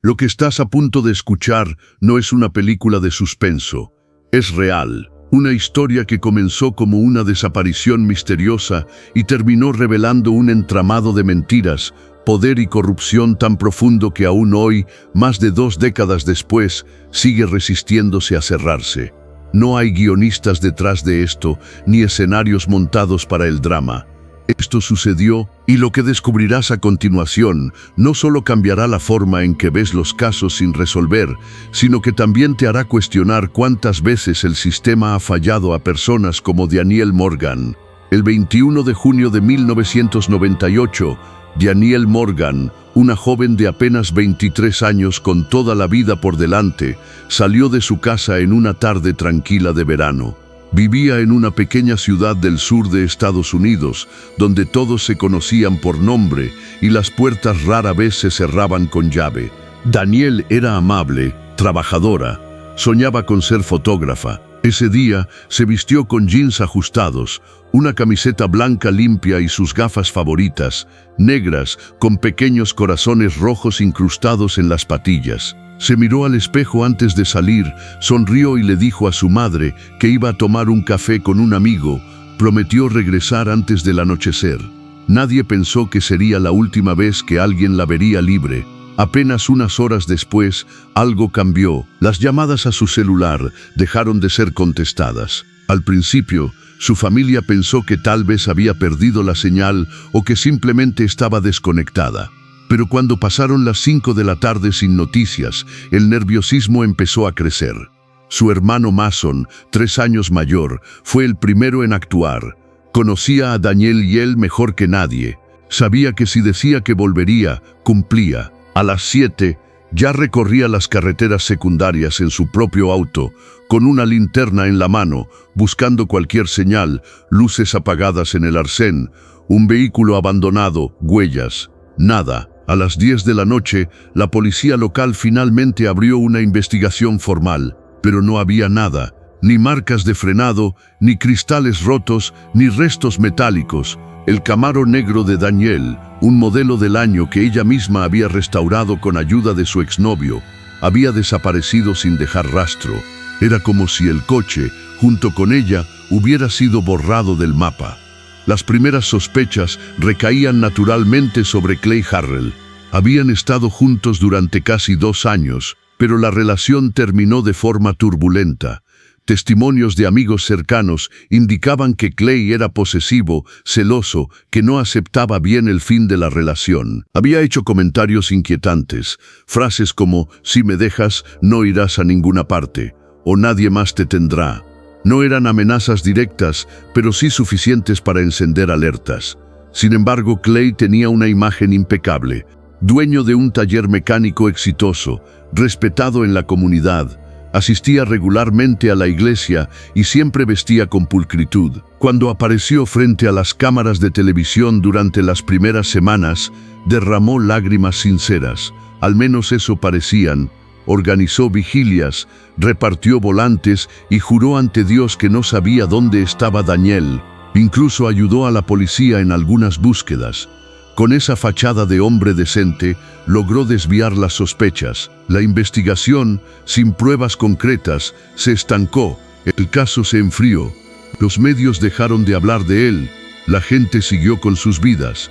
Lo que estás a punto de escuchar no es una película de suspenso, es real. Una historia que comenzó como una desaparición misteriosa y terminó revelando un entramado de mentiras, poder y corrupción tan profundo que aún hoy, más de 2 décadas después, sigue resistiéndose a cerrarse. No hay guionistas detrás de esto, ni escenarios montados para el drama. Esto sucedió, y lo que descubrirás a continuación no solo cambiará la forma en que ves los casos sin resolver, sino que también te hará cuestionar cuántas veces el sistema ha fallado a personas como Danielle Morgan. El 21 de junio de 1998, Danielle Morgan, una joven de apenas 23 años con toda la vida por delante, salió de su casa en una tarde tranquila de verano. Vivía en una pequeña ciudad del sur de Estados Unidos, donde todos se conocían por nombre y las puertas rara vez se cerraban con llave. Danielle era amable, trabajadora, soñaba con ser fotógrafa. Ese día se vistió con jeans ajustados, una camiseta blanca limpia y sus gafas favoritas, negras, con pequeños corazones rojos incrustados en las patillas. Se miró al espejo antes de salir, sonrió y le dijo a su madre que iba a tomar un café con un amigo. Prometió regresar antes del anochecer. Nadie pensó que sería la última vez que alguien la vería libre. Apenas unas horas después, algo cambió. Las llamadas a su celular dejaron de ser contestadas. Al principio, su familia pensó que tal vez había perdido la señal o que simplemente estaba desconectada. Pero cuando pasaron las 5 de la tarde sin noticias, el nerviosismo empezó a crecer. Su hermano Mason, 3 años mayor, fue el primero en actuar. Conocía a Danielle y él mejor que nadie. Sabía que si decía que volvería, cumplía. A las 7, ya recorría las carreteras secundarias en su propio auto, con una linterna en la mano, buscando cualquier señal, luces apagadas en el arcén, un vehículo abandonado, huellas, nada. A las 10 de la noche, la policía local finalmente abrió una investigación formal, pero no había nada, ni marcas de frenado, ni cristales rotos, ni restos metálicos. El Camaro negro de Danielle, un modelo del año que ella misma había restaurado con ayuda de su exnovio, había desaparecido sin dejar rastro. Era como si el coche, junto con ella, hubiera sido borrado del mapa. Las primeras sospechas recaían naturalmente sobre Clay Harrell. Habían estado juntos durante casi 2 años, pero la relación terminó de forma turbulenta. Testimonios de amigos cercanos indicaban que Clay era posesivo, celoso, que no aceptaba bien el fin de la relación. Había hecho comentarios inquietantes, frases como «si me dejas, no irás a ninguna parte» o «nadie más te tendrá». No eran amenazas directas, pero sí suficientes para encender alertas. Sin embargo, Clay tenía una imagen impecable. Dueño de un taller mecánico exitoso, respetado en la comunidad, asistía regularmente a la iglesia y siempre vestía con pulcritud. Cuando apareció frente a las cámaras de televisión durante las primeras semanas, derramó lágrimas sinceras. Al menos eso parecían. Organizó vigilias, repartió volantes y juró ante Dios que no sabía dónde estaba Danielle. Incluso ayudó a la policía en algunas búsquedas. Con esa fachada de hombre decente, logró desviar las sospechas. La investigación, sin pruebas concretas, se estancó. El caso se enfrió. Los medios dejaron de hablar de él. La gente siguió con sus vidas.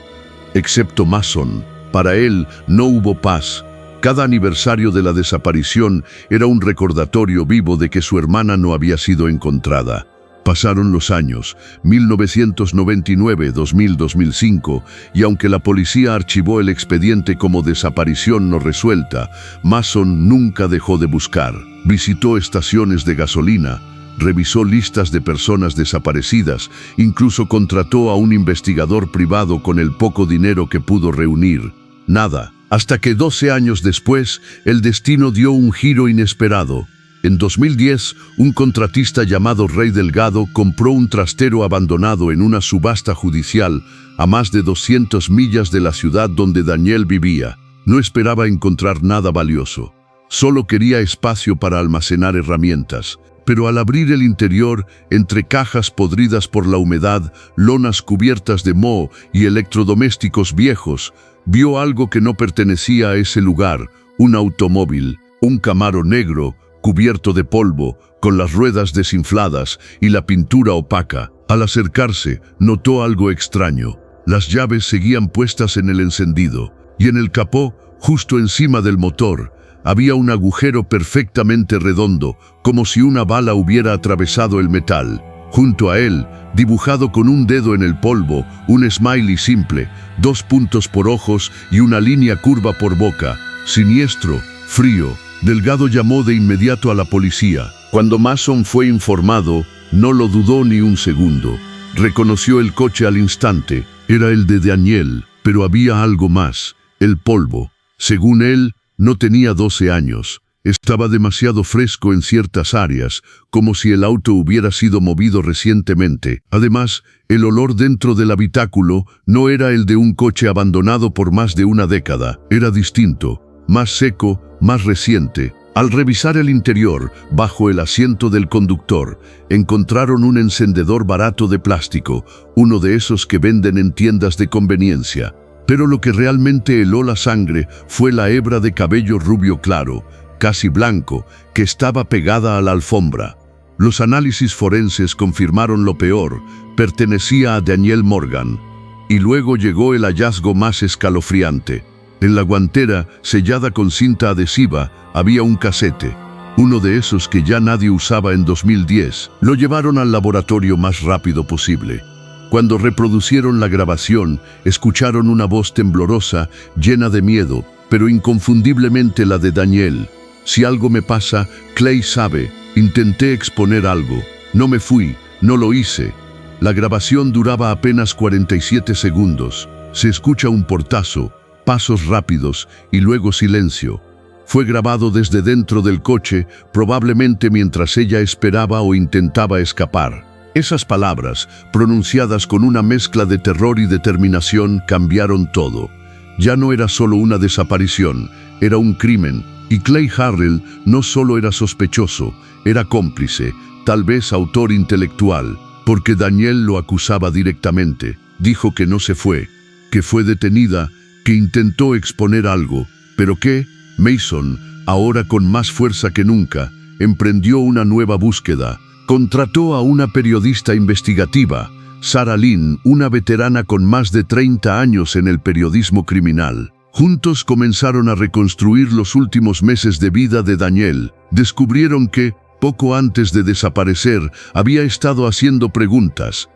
Excepto Mason. Para él no hubo paz. Cada aniversario de la desaparición era un recordatorio vivo de que su hermana no había sido encontrada. Pasaron los años, 1999, 2000, 2005, y aunque la policía archivó el expediente como desaparición no resuelta, Mason nunca dejó de buscar. Visitó estaciones de gasolina, revisó listas de personas desaparecidas, incluso contrató a un investigador privado con el poco dinero que pudo reunir. Nada. Hasta que 12 años después, el destino dio un giro inesperado. En 2010, un contratista llamado Ray Delgado compró un trastero abandonado en una subasta judicial a más de 200 millas de la ciudad donde Danielle vivía. No esperaba encontrar nada valioso. Solo quería espacio para almacenar herramientas. Pero al abrir el interior, entre cajas podridas por la humedad, lonas cubiertas de moho y electrodomésticos viejos, vio algo que no pertenecía a ese lugar, un automóvil, un Camaro negro, cubierto de polvo, con las ruedas desinfladas y la pintura opaca. Al acercarse, notó algo extraño. Las llaves seguían puestas en el encendido, y en el capó, justo encima del motor, había un agujero perfectamente redondo, como si una bala hubiera atravesado el metal. Junto a él, dibujado con un dedo en el polvo, un smiley simple, 2 puntos por ojos y una línea curva por boca. Siniestro, frío. Delgado llamó de inmediato a la policía. Cuando Mason fue informado, no lo dudó ni un segundo. Reconoció el coche al instante. Era el de Daniel, pero había algo más: el polvo. Según él, no tenía 12 años. Estaba demasiado fresco en ciertas áreas, como si el auto hubiera sido movido recientemente. Además, el olor dentro del habitáculo no era el de un coche abandonado por más de una década. Era distinto, más seco, más reciente. Al revisar el interior, bajo el asiento del conductor, encontraron un encendedor barato de plástico, uno de esos que venden en tiendas de conveniencia. Pero lo que realmente heló la sangre fue la hebra de cabello rubio claro, casi blanco, que estaba pegada a la alfombra. Los análisis forenses confirmaron lo peor: pertenecía a Daniel Morgan. Y luego llegó el hallazgo más escalofriante. En la guantera, sellada con cinta adhesiva, había un casete, uno de esos que ya nadie usaba en 2010. Lo llevaron al laboratorio más rápido posible. Cuando reproducieron la grabación, escucharon una voz temblorosa, llena de miedo, pero inconfundiblemente la de Daniel. Si algo me pasa, Clay sabe. Intenté exponer algo. No me fui, no lo hice. La grabación duraba apenas 47 segundos. Se escucha un portazo, pasos rápidos y luego silencio. Fue grabado desde dentro del coche, probablemente mientras ella esperaba o intentaba escapar. Esas palabras, pronunciadas con una mezcla de terror y determinación, cambiaron todo. Ya no era solo una desaparición, era un crimen. Y Clay Harrell no solo era sospechoso, era cómplice, tal vez autor intelectual, porque Daniel lo acusaba directamente. Dijo que no se fue, que fue detenida, que intentó exponer algo, pero que Mason, ahora con más fuerza que nunca, emprendió una nueva búsqueda. Contrató a una periodista investigativa, Sarah Lynn, una veterana con más de 30 años en el periodismo criminal. Juntos comenzaron a reconstruir los últimos meses de vida de Daniel. Descubrieron que, poco antes de desaparecer, había estado haciendo preguntas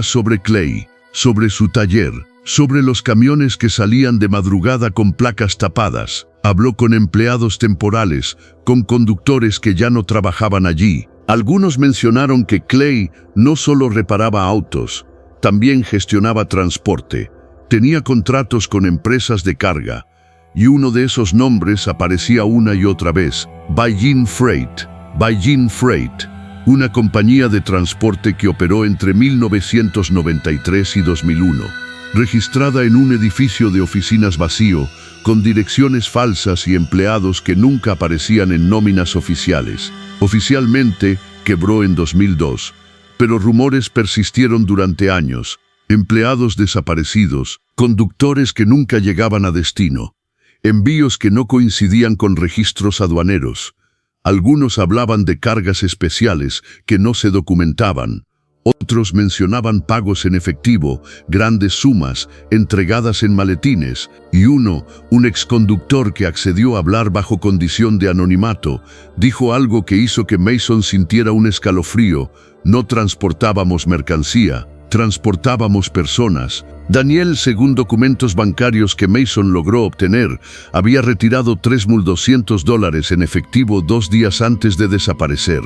sobre Clay, sobre su taller, sobre los camiones que salían de madrugada con placas tapadas. Habló con empleados temporales, con conductores que ya no trabajaban allí. Algunos mencionaron que Clay no solo reparaba autos, también gestionaba transporte. Tenía contratos con empresas de carga, y uno de esos nombres aparecía una y otra vez: Baijin Freight. Baijin Freight, una compañía de transporte que operó entre 1993 y 2001. Registrada en un edificio de oficinas vacío, con direcciones falsas y empleados que nunca aparecían en nóminas oficiales. Oficialmente, quebró en 2002, pero rumores persistieron durante años. Empleados desaparecidos, conductores que nunca llegaban a destino, envíos que no coincidían con registros aduaneros. Algunos hablaban de cargas especiales que no se documentaban. Otros mencionaban pagos en efectivo, grandes sumas, entregadas en maletines, y un exconductor que accedió a hablar bajo condición de anonimato, dijo algo que hizo que Mason sintiera un escalofrío: no transportábamos mercancía, transportábamos personas. Daniel, según documentos bancarios que Mason logró obtener, había retirado $3.200 en efectivo 2 días antes de desaparecer.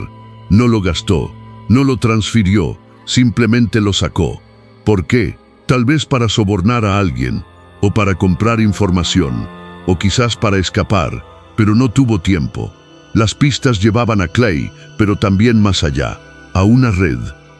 No lo gastó, no lo transfirió, simplemente lo sacó. ¿Por qué? Tal vez para sobornar a alguien, o para comprar información, o quizás para escapar, pero no tuvo tiempo. Las pistas llevaban a Clay, pero también más allá, a una red,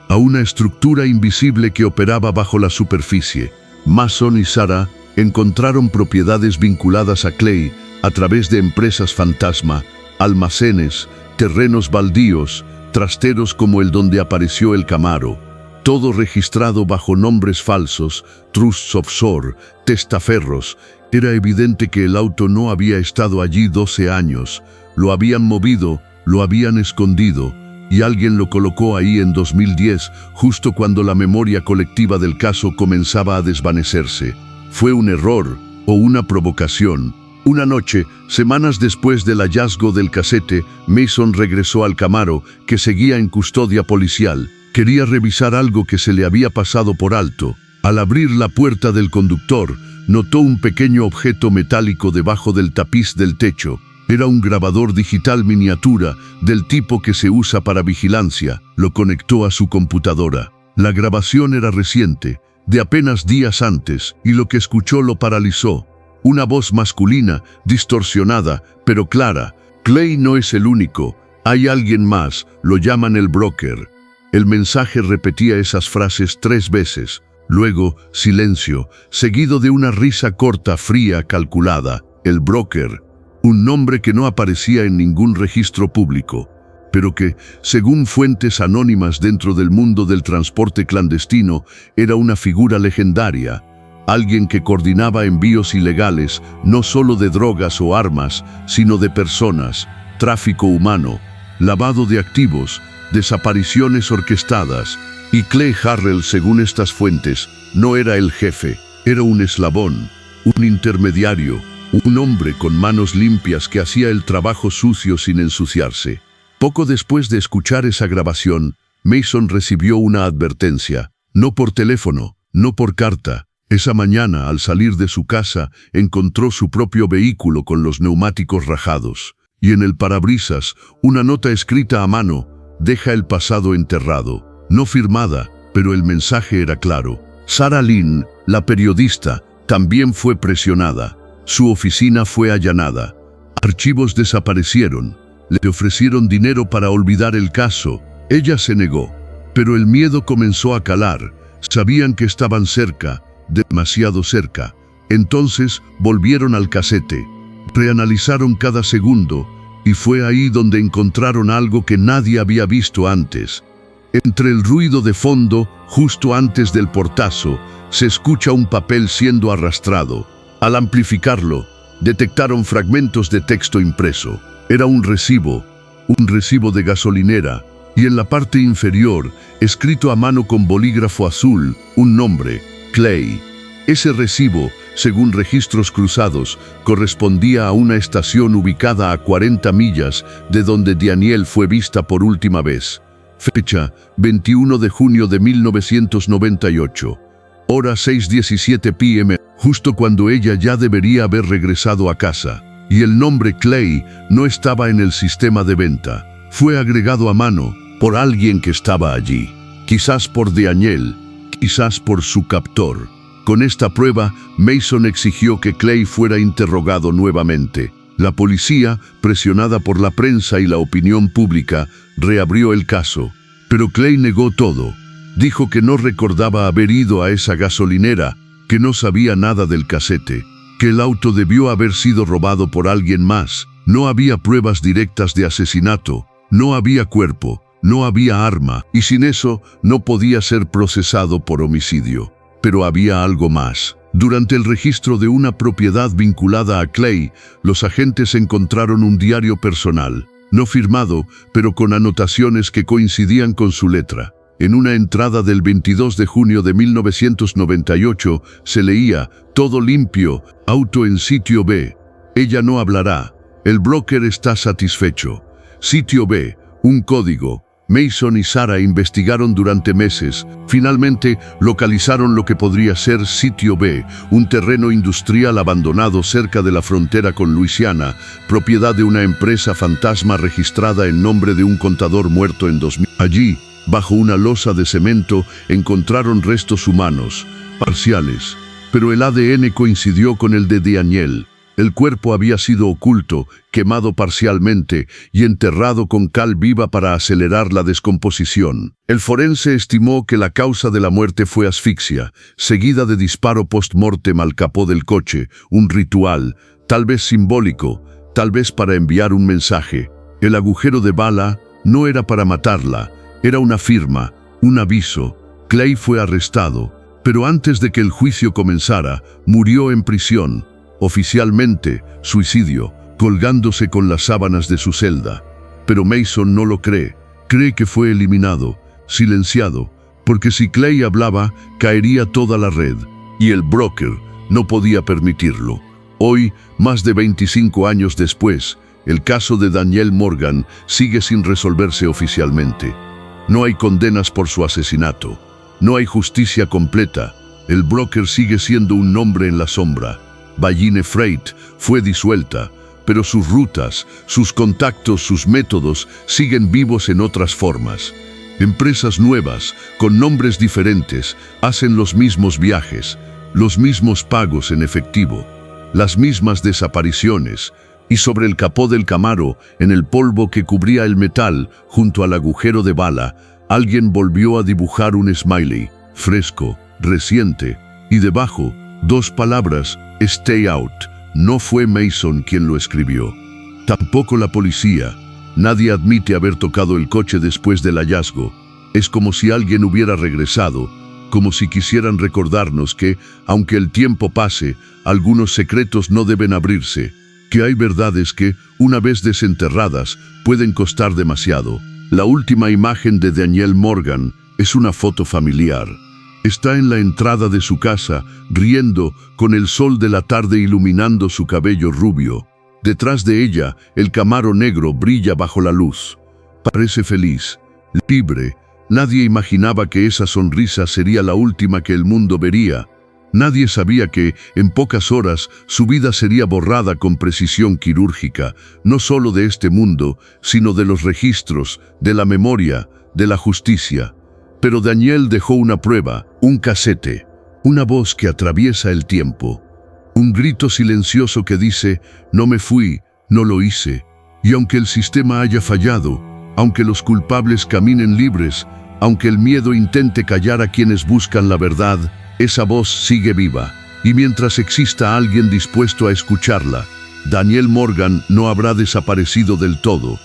a una estructura invisible que operaba bajo la superficie. Mason y Sarah encontraron propiedades vinculadas a Clay a través de empresas fantasma, almacenes, terrenos baldíos, trasteros como el donde apareció el Camaro. todo registrado bajo nombres falsos, trusts offshore, testaferros. Era evidente que el auto no había estado allí 12 años. Lo habían movido, lo habían escondido, y alguien lo colocó ahí en 2010, justo cuando la memoria colectiva del caso comenzaba a desvanecerse. ¿Fue un error o una provocación? Una noche, semanas después del hallazgo del casete, Mason regresó al Camaro, que seguía en custodia policial. Quería revisar algo que se le había pasado por alto. Al abrir la puerta del conductor, notó un pequeño objeto metálico debajo del tapiz del techo. Era un grabador digital miniatura del tipo que se usa para vigilancia. Lo conectó a su computadora. La grabación era reciente, de apenas días antes, y lo que escuchó lo paralizó. Una voz masculina, distorsionada, pero clara. Clay no es el único. Hay alguien más. Lo llaman el broker. El mensaje repetía esas frases 3 veces. Luego, silencio, seguido de una risa corta, fría, calculada. El broker. Un nombre que no aparecía en ningún registro público, pero que, según fuentes anónimas dentro del mundo del transporte clandestino, era una figura legendaria. Alguien que coordinaba envíos ilegales, no solo de drogas o armas, sino de personas, tráfico humano, lavado de activos, desapariciones orquestadas. Y Clay Harrell, según estas fuentes, no era el jefe, era un eslabón, un intermediario, un hombre con manos limpias que hacía el trabajo sucio sin ensuciarse. Poco después de escuchar esa grabación, Mason recibió una advertencia. No por teléfono, no por carta. Esa mañana, al salir de su casa, encontró su propio vehículo con los neumáticos rajados. Y en el parabrisas, una nota escrita a mano: deja el pasado enterrado. No firmada, pero el mensaje era claro. Sarah Lynn, la periodista, también fue presionada. Su oficina fue allanada. Archivos desaparecieron. Le ofrecieron dinero para olvidar el caso. Ella se negó. Pero el miedo comenzó a calar. Sabían que estaban cerca, demasiado cerca. Entonces volvieron al casete. Reanalizaron cada segundo, y fue ahí donde encontraron algo que nadie había visto antes. Entre el ruido de fondo, justo antes del portazo, se escucha un papel siendo arrastrado. Al amplificarlo, detectaron fragmentos de texto impreso. Era un recibo de gasolinera, y en la parte inferior, escrito a mano con bolígrafo azul, un nombre: Clay. Ese recibo, según registros cruzados, correspondía a una estación ubicada a 40 millas de donde Danielle fue vista por última vez. Fecha: 21 de junio de 1998. Hora 6:17 p.m., justo cuando ella ya debería haber regresado a casa. Y el nombre Clay no estaba en el sistema de venta. Fue agregado a mano por alguien que estaba allí. Quizás por Danielle, quizás por su captor. Con esta prueba, Mason exigió que Clay fuera interrogado nuevamente. La policía, presionada por la prensa y la opinión pública, reabrió el caso. Pero Clay negó todo. Dijo que no recordaba haber ido a esa gasolinera, que no sabía nada del casete, que el auto debió haber sido robado por alguien más. No había pruebas directas de asesinato, no había cuerpo, no había arma, y sin eso no podía ser procesado por homicidio. Pero había algo más. Durante el registro de una propiedad vinculada a Clay, los agentes encontraron un diario personal, no firmado, pero con anotaciones que coincidían con su letra. En una entrada del 22 de junio de 1998 se leía: todo limpio, auto en sitio B. Ella no hablará. El broker está satisfecho. Sitio B, un código. Mason y Sarah investigaron durante meses. Finalmente localizaron lo que podría ser Sitio B, un terreno industrial abandonado cerca de la frontera con Luisiana, propiedad de una empresa fantasma registrada en nombre de un contador muerto en 2000. Allí, bajo una losa de cemento, encontraron restos humanos, parciales, pero el ADN coincidió con el de Danielle. El cuerpo había sido oculto, quemado parcialmente y enterrado con cal viva para acelerar la descomposición. El forense estimó que la causa de la muerte fue asfixia, seguida de disparo post-mortem al capó del coche, un ritual, tal vez simbólico, tal vez para enviar un mensaje. El agujero de bala no era para matarla, era una firma, un aviso. Clay fue arrestado, pero antes de que el juicio comenzara, murió en prisión, oficialmente suicidio, colgándose con las sábanas de su celda. Pero Mason no lo cree. Cree que fue eliminado, silenciado, porque si Clay hablaba, caería toda la red, y el broker no podía permitirlo. Hoy, más de 25 años después, el caso de Daniel Morgan sigue sin resolverse oficialmente. No hay condenas por su asesinato. No hay justicia completa. El broker sigue siendo un nombre en la sombra. Ballina Freight fue disuelta, pero sus rutas, sus contactos, sus métodos siguen vivos en otras formas. Empresas nuevas, con nombres diferentes, hacen los mismos viajes, los mismos pagos en efectivo, las mismas desapariciones, y sobre el capó del Camaro, en el polvo que cubría el metal, junto al agujero de bala, alguien volvió a dibujar un smiley, fresco, reciente, y debajo, 2 palabras, Stay Out. No fue Mason quien lo escribió. Tampoco la policía. Nadie admite haber tocado el coche después del hallazgo. Es como si alguien hubiera regresado, como si quisieran recordarnos que, aunque el tiempo pase, algunos secretos no deben abrirse, que hay verdades que, una vez desenterradas, pueden costar demasiado. La última imagen de Daniel Morgan es una foto familiar. Está en la entrada de su casa, riendo, con el sol de la tarde iluminando su cabello rubio. Detrás de ella, el Camaro negro brilla bajo la luz. Parece feliz, libre. Nadie imaginaba que esa sonrisa sería la última que el mundo vería. Nadie sabía que, en pocas horas, su vida sería borrada con precisión quirúrgica, no solo de este mundo, sino de los registros, de la memoria, de la justicia. Pero Daniel dejó una prueba, un casete, una voz que atraviesa el tiempo. Un grito silencioso que dice, no me fui, no lo hice. Y aunque el sistema haya fallado, aunque los culpables caminen libres, aunque el miedo intente callar a quienes buscan la verdad, esa voz sigue viva. Y mientras exista alguien dispuesto a escucharla, Daniel Morgan no habrá desaparecido del todo.